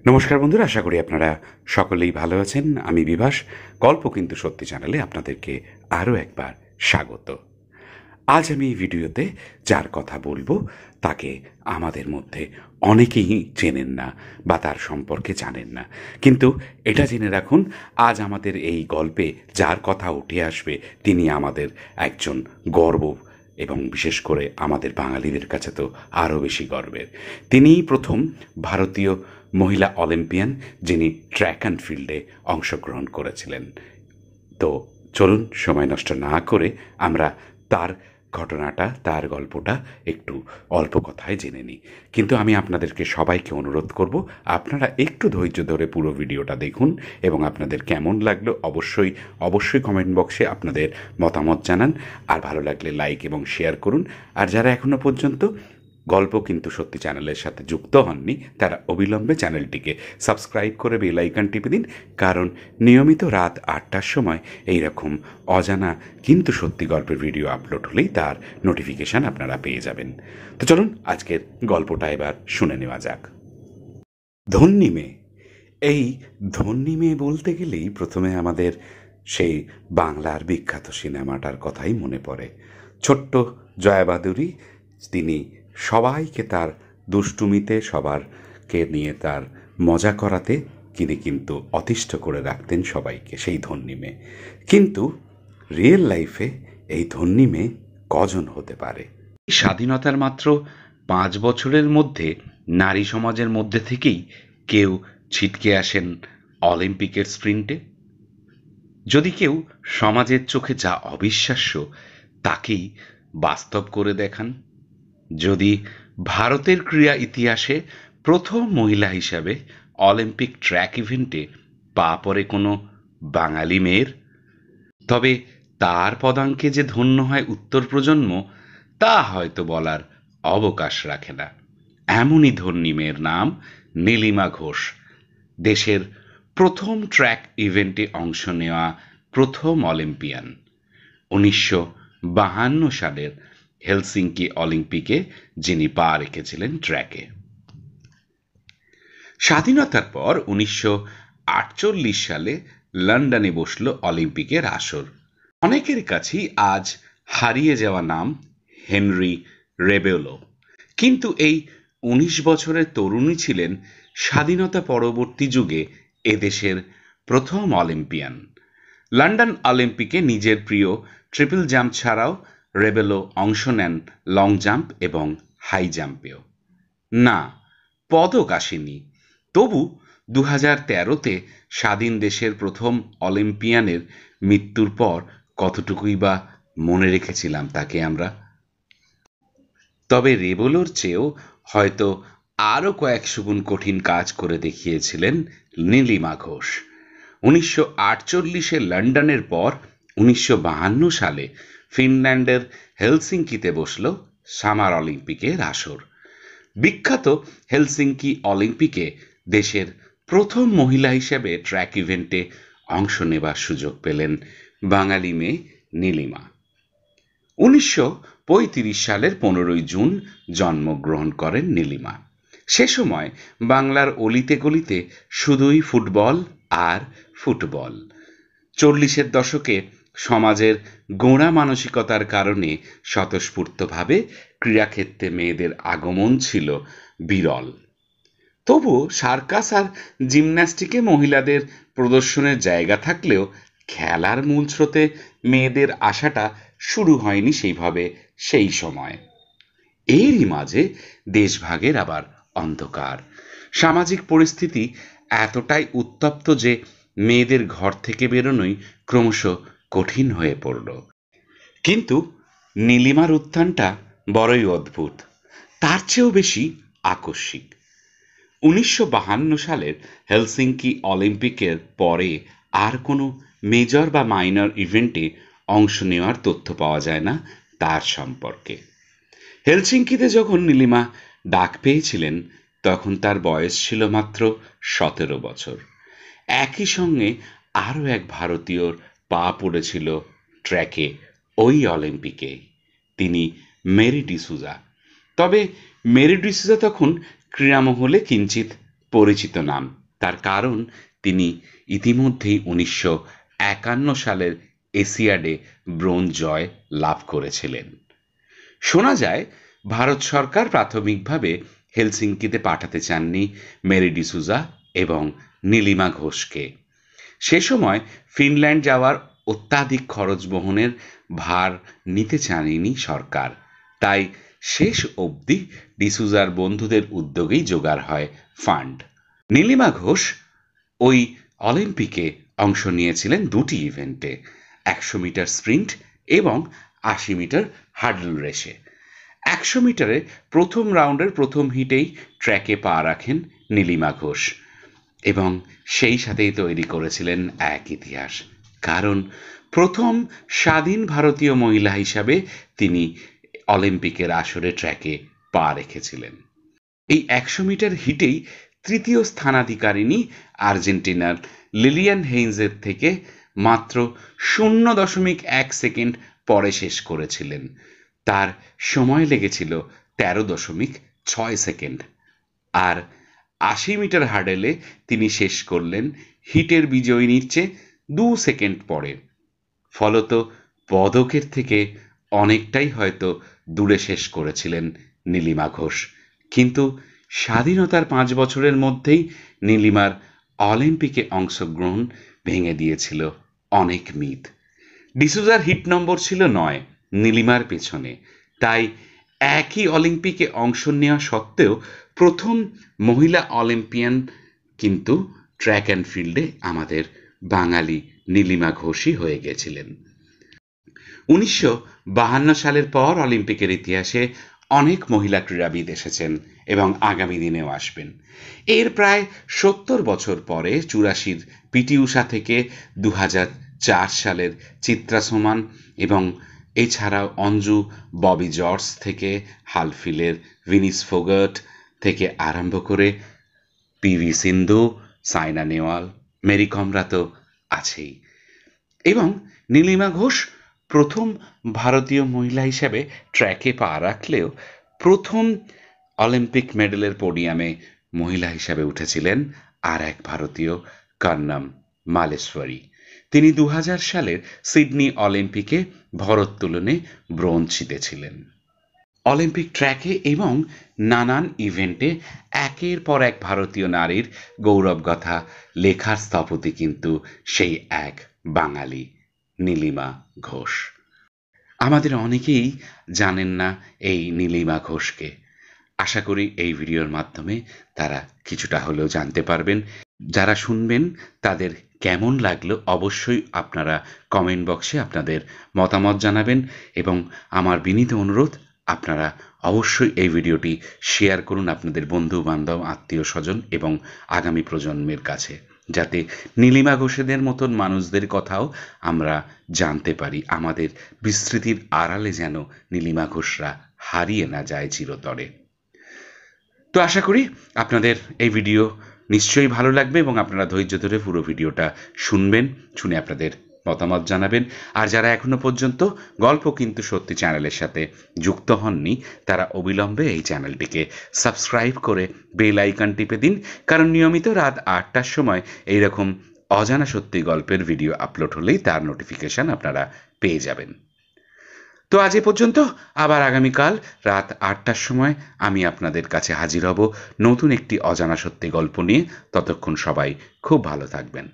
নমস্কার বন্ধুরা, আশা করি আপনারা সকলেই ভালো আছেন। আমি বিভাস, গল্প কিন্তু সত্যি চ্যানেলে আপনাদেরকে আরও একবার স্বাগত। আজ আমি এই ভিডিওতে যার কথা বলবো তাকে আমাদের মধ্যে অনেকেই চেনেন না বা তার সম্পর্কে জানেন না, কিন্তু এটা জেনে রাখুন, আজ আমাদের এই গল্পে যার কথা উঠে আসবে তিনি আমাদের একজন গর্ব, এবং বিশেষ করে আমাদের বাঙালিদের কাছে তো আরও বেশি গর্বের। তিনিই প্রথম ভারতীয় মহিলা অলিম্পিয়ান যিনি ট্র্যাক অ্যান্ড ফিল্ডে অংশগ্রহণ করেছিলেন। তো চলুন সময় নষ্ট না করে আমরা তার ঘটনাটা, তার গল্পটা একটু অল্প কথায় জেনে নিই। কিন্তু আমি আপনাদেরকে সবাইকে অনুরোধ করব, আপনারা একটু ধৈর্য ধরে পুরো ভিডিওটা দেখুন এবং আপনাদের কেমন লাগলো অবশ্যই অবশ্যই কমেন্ট বক্সে আপনাদের মতামত জানান। আর ভালো লাগলে লাইক এবং শেয়ার করুন। আর যারা এখনও পর্যন্ত গল্প কিন্তু সত্যি চ্যানেলের সাথে যুক্ত হননি তারা অবিলম্বে চ্যানেলটিকে সাবস্ক্রাইব করে বেল আইকন টিপে দিন, কারণ নিয়মিত রাত 8টার সময় এইরকম অজানা কিন্তু সত্যি গল্পের ভিডিও আপলোড হলেই তার নোটিফিকেশান আপনারা পেয়ে যাবেন। তো চলুন আজকের গল্পটা এবার শুনে নেওয়া যাক। ধন্যী মেয়ে। এই ধন্যী মেয়ে বলতে গেলেই প্রথমে আমাদের সেই বাংলার বিখ্যাত সিনেমাটার কথাই মনে পড়ে। ছোট্ট জয়া বাদুড়ি, তিনি সবাইকে তার দুষ্টুমিতে, সবারকে নিয়ে তার মজা করাতে তিনি কিন্তু অতিষ্ঠ করে রাখতেন সবাইকে, সেই ধন্যী মেয়ে। কিন্তু রিয়েল লাইফে এই ধন্যী মেয়ে কজন হতে পারে? স্বাধীনতার মাত্র 5 বছরের মধ্যে নারী সমাজের মধ্যে থেকেই কেউ ছিটকে আসেন অলিম্পিকের স্প্রিন্টে। যদি কেউ সমাজের চোখে যা অবিশ্বাস্য তাকেই বাস্তব করে দেখান, যদি ভারতের ক্রীড়া ইতিহাসে প্রথম মহিলা হিসাবে অলিম্পিক ট্র্যাক ইভেন্টে পা পড়ে কোনো বাঙালি মেয়ের, তবে তার পদাঙ্কে যে ধন্য হয় উত্তর প্রজন্ম তা হয়তো বলার অবকাশ রাখে না। এমনই ধন্যী মেয়ের নাম নীলিমা ঘোষ। দেশের প্রথম ট্র্যাক ইভেন্টে অংশ নেওয়া প্রথম অলিম্পিয়ান। 1952 সালের হেলসিঙ্কি অলিম্পিকে যিনি পা রেখেছিলেন ট্র্যাকে। স্বাধীনতার পর 1948 সালে লন্ডনে বসল অলিম্পিকের আসর। অনেকের কাছেই আজ হারিয়ে যাওয়া নাম হেনরি রেবেলো, কিন্তু এই 19 বছরের তরুণী ছিলেন স্বাধীনতা পরবর্তী যুগে এদেশের প্রথম অলিম্পিয়ান। লন্ডন অলিম্পিকে নিজের প্রিয় ট্রিপল জাম্প ছাড়াও রেবেলো অংশ নেন লং জাম্প এবং হাই জাম্পেও। না, পদক আসেনি, তবু 2013-তে স্বাধীন দেশের প্রথম অলিম্পিয়ানের মৃত্যুর পর কতটুকুই বা মনে রেখেছিলাম তাকে আমরা। তবে রেবেলোর চেয়েও হয়তো আরও কয়েকশো গুণ কঠিন কাজ করে দেখিয়েছিলেন নীলিমা ঘোষ। 1948-এ লন্ডনের পর 1952 সালে ফিনল্যান্ডের হেলসিঙ্কিতে বসল সামার অলিম্পিকের আসর। বিখ্যাত হেলসিঙ্কি অলিম্পিকে দেশের প্রথম মহিলা হিসেবে ট্র্যাক ইভেন্টে অংশ নেবার সুযোগ পেলেন বাঙালি মেয়ে নীলিমা। 1935 সালের 15 জুন জন্মগ্রহণ করেন নীলিমা। সে সময় বাংলার অলিতে গলিতে শুধুই ফুটবল আর ফুটবল। 40-এর দশকে সমাজের গোঁড়া মানসিকতার কারণে স্বতঃস্ফূর্তভাবে ক্রীড়াক্ষেত্রে মেয়েদের আগমন ছিল বিরল। তবুও সার্কাস আর জিমন্যাস্টিকে মহিলাদের প্রদর্শনের জায়গা থাকলেও খেলার মূল স্রোতে মেয়েদের আসাটা শুরু হয়নি সেইভাবে সেই সময়। এরই মাঝে দেশভাগের আবার অন্ধকার। সামাজিক পরিস্থিতি এতটাই উত্তপ্ত যে মেয়েদের ঘর থেকে বেরোনোই ক্রমশ কঠিন হয়ে পড়ল। কিন্তু নীলিমার উত্থানটা বড়ই অদ্ভুত, তার চেয়েও বেশি আকস্মিক। 1952 সালের হেলসিঙ্কি অলিম্পিকের পরে আর কোনো মেজর বা মাইনর ইভেন্টে অংশ নেওয়ার তথ্য পাওয়া যায় না তার সম্পর্কে। হেলসিঙ্কিতে যখন নীলিমা ডাক পেয়েছিলেন তখন তার বয়স ছিল মাত্র 17 বছর। একই সঙ্গে আরও এক ভারতীয়র পা পড়েছিল ট্র্যাকে ওই অলিম্পিকে, তিনি মেরি ডিসুজা। তবে মেরি ডিসুজা তখন ক্রীড়ামহলে কিঞ্চিত পরিচিত নাম। তার কারণ তিনি ইতিমধ্যেই 1951 সালের এশিয়াডে ব্রোঞ্জ জয় লাভ করেছিলেন। শোনা যায় ভারত সরকার প্রাথমিকভাবে হেলসিঙ্কিতে পাঠাতে চাননি মেরি ডিসুজা এবং নীলিমা ঘোষকে। সে সময় ফিনল্যান্ড যাওয়ার অত্যাধিক খরচ বহনের ভার নিতে চাননি সরকার। তাই শেষ অবধি ডিসুজার বন্ধুদের উদ্যোগেই জোগাড় হয় ফান্ড। নীলিমা ঘোষ ওই অলিম্পিকে অংশ নিয়েছিলেন দুটি ইভেন্টে, 100 মিটার স্প্রিন্ট এবং 80 মিটার হার্ডল রেসে। 100 মিটারে প্রথম রাউন্ডের প্রথম হিটেই ট্র্যাকে পা রাখেন নীলিমা ঘোষ এবং সেই সাথেই তৈরি করেছিলেন এক ইতিহাস। কারণ প্রথম স্বাধীন ভারতীয় মহিলা হিসাবে তিনি অলিম্পিকের আসরে ট্র্যাকে পা রেখেছিলেন। এই 100 মিটার হিটেই তৃতীয় স্থানাধিকারিণী আর্জেন্টিনার লিলিয়ান হেইন্সের থেকে মাত্র 0.1 সেকেন্ড পরে শেষ করেছিলেন। তার সময় লেগেছিল 13.6 সেকেন্ড। আর 80 মিটার হার্ডেলে তিনি শেষ করলেন হিটের বিজয়িনীর চেয়ে 2 সেকেন্ড পরে। ফলত পদকের থেকে অনেকটাই হয়তো দূরে শেষ করেছিলেন নীলিমা ঘোষ। কিন্তু স্বাধীনতার 5 বছরের মধ্যেই নীলিমার অলিম্পিকে অংশগ্রহণ ভেঙে দিয়েছিল অনেক মিথ। ডিসুজার হিট নম্বর ছিল 9 নীলিমার পেছনে। তাই একই অলিম্পিকে অংশ নেওয়া সত্ত্বেও প্রথম মহিলা অলিম্পিয়ান কিন্তু ট্র্যাক অ্যান্ড ফিল্ডে আমাদের বাঙালি নীলিমা ঘোষই হয়ে গেছিলেন। 1952 সালের পর অলিম্পিকের ইতিহাসে অনেক মহিলা ক্রীড়াবিদ এসেছেন এবং আগামী দিনেও আসবেন। এর প্রায় 70 বছর পরে 84 পিটি ঊষা থেকে 2004 সালের চিত্রা সোমান এবং এছাড়াও অঞ্জু ববি জর্জ থেকে হালফিলের ভিনিস ফোগাট থেকে আরম্ভ করে পিভি সিন্ধু, সাইনা নেওয়াল, মেরি কমরা তো আছেই। এবং নীলিমা ঘোষ প্রথম ভারতীয় মহিলা হিসেবে ট্র্যাকে পা রাখলেও প্রথম অলিম্পিক মেডেলের পোডিয়ামে মহিলা হিসাবে উঠেছিলেন আর এক ভারতীয়, কর্ণম মালেশ্বরী। তিনি 2000 সালের সিডনি অলিম্পিকে ভারোত্তোলনে ব্রোঞ্জ জিতেছিলেন। অলিম্পিক ট্র্যাকে এবং নানান ইভেন্টে একের পর এক ভারতীয় নারীর গৌরবগাথা লেখার স্থপতি কিন্তু সেই এক বাঙালি নীলিমা ঘোষ। আমাদের অনেকেই জানেন না এই নীলিমা ঘোষকে। আশা করি এই ভিডিওর মাধ্যমে তারা কিছুটা হলেও জানতে পারবেন। যারা শুনবেন তাদের কেমন লাগলো অবশ্যই আপনারা কমেন্ট বক্সে আপনাদের মতামত জানাবেন এবং আমার বিনীত অনুরোধ আপনারা অবশ্যই এই ভিডিওটি শেয়ার করুন আপনাদের বন্ধু বান্ধব আত্মীয় স্বজন এবং আগামী প্রজন্মের কাছে, যাতে নীলিমা ঘোষেদের মতন মানুষদের কথাও আমরা জানতে পারি। আমাদের বিস্মৃতির আড়ালে যেন নীলিমা ঘোষরা হারিয়ে না যায় চিরতরে। তো আশা করি আপনাদের এই ভিডিও নিশ্চয়ই ভালো লাগবে এবং আপনারা ধৈর্য ধরে পুরো ভিডিওটা শুনবেন, শুনে আপনাদের মতামত জানাবেন। আর যারা এখনো পর্যন্ত গল্প কিন্তু সত্যি চ্যানেলের সাথে যুক্ত হননি তারা অবিলম্বে এই চ্যানেলটিকে সাবস্ক্রাইব করে বেল আইকন টিপে দিন, কারণ নিয়মিত রাত 8টার সময় এইরকম অজানা সত্যি গল্পের ভিডিও আপলোড হলেই তার নোটিফিকেশন আপনারা পেয়ে যাবেন। তো আজ এ পর্যন্ত, আবার আগামীকাল রাত 8টার সময় আমি আপনাদের কাছে হাজির হব নতুন একটি অজানা সত্যি গল্প নিয়ে। ততক্ষণ সবাই খুব ভালো থাকবেন।